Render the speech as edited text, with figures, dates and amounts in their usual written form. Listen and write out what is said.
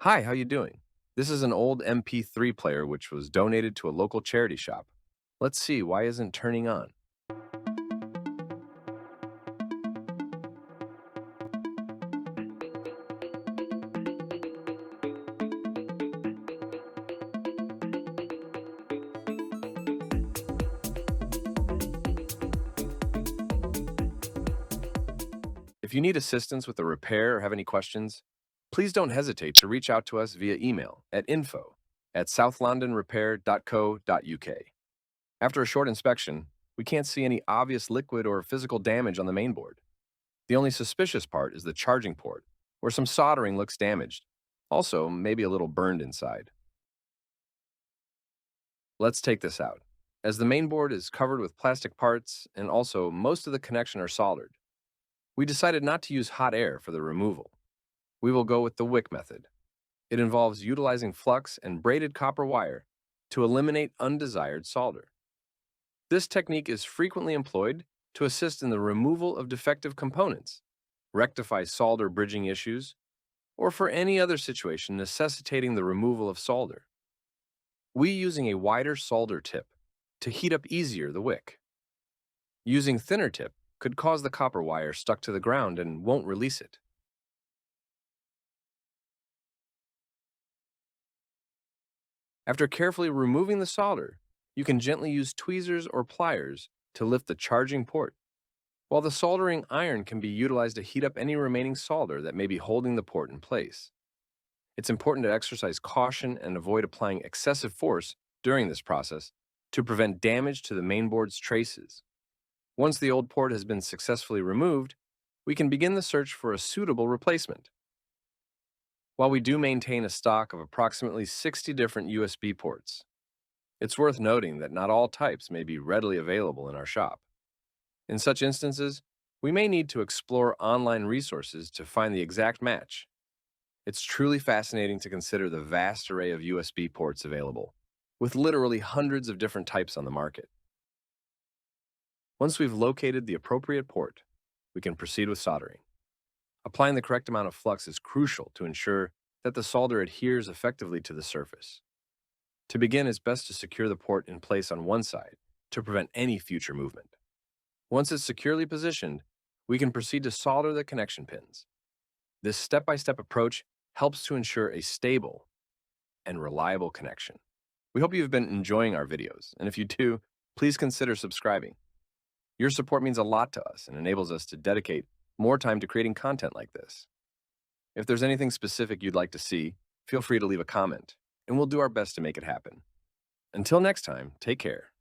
Hi, how you doing? This is an old MP3 player which was donated to a local charity shop. Let's see, why isn't turning on? If you need assistance with the repair or have any questions, please don't hesitate to reach out to us via email at info@southlondonrepair.co.uk. After a short inspection, we can't see any obvious liquid or physical damage on the mainboard. The only suspicious part is the charging port, where some soldering looks damaged. Also, maybe a little burned inside. Let's take this out, as the mainboard is covered with plastic parts and also most of the connection are soldered. We decided not to use hot air for the removal. We will go with the wick method. It involves utilizing flux and braided copper wire to eliminate undesired solder. This technique is frequently employed to assist in the removal of defective components, rectify solder bridging issues, or for any other situation necessitating the removal of solder. We using a wider solder tip to heat up easier the wick. Using thinner tip could cause the copper wire stuck to the ground and won't release it. After carefully removing the solder, you can gently use tweezers or pliers to lift the charging port, while the soldering iron can be utilized to heat up any remaining solder that may be holding the port in place. It's important to exercise caution and avoid applying excessive force during this process to prevent damage to the mainboard's traces. Once the old port has been successfully removed, we can begin the search for a suitable replacement. While we do maintain a stock of approximately 60 different USB ports, it's worth noting that not all types may be readily available in our shop. In such instances, we may need to explore online resources to find the exact match. It's truly fascinating to consider the vast array of USB ports available, with literally hundreds of different types on the market. Once we've located the appropriate port, we can proceed with soldering. Applying the correct amount of flux is crucial to ensure that the solder adheres effectively to the surface. To begin, it's best to secure the port in place on one side to prevent any future movement. Once it's securely positioned, we can proceed to solder the connection pins. This step-by-step approach helps to ensure a stable and reliable connection. We hope you've been enjoying our videos, and if you do, please consider subscribing. Your support means a lot to us and enables us to dedicate more time to creating content like this. If there's anything specific you'd like to see, feel free to leave a comment, and we'll do our best to make it happen. Until next time, take care.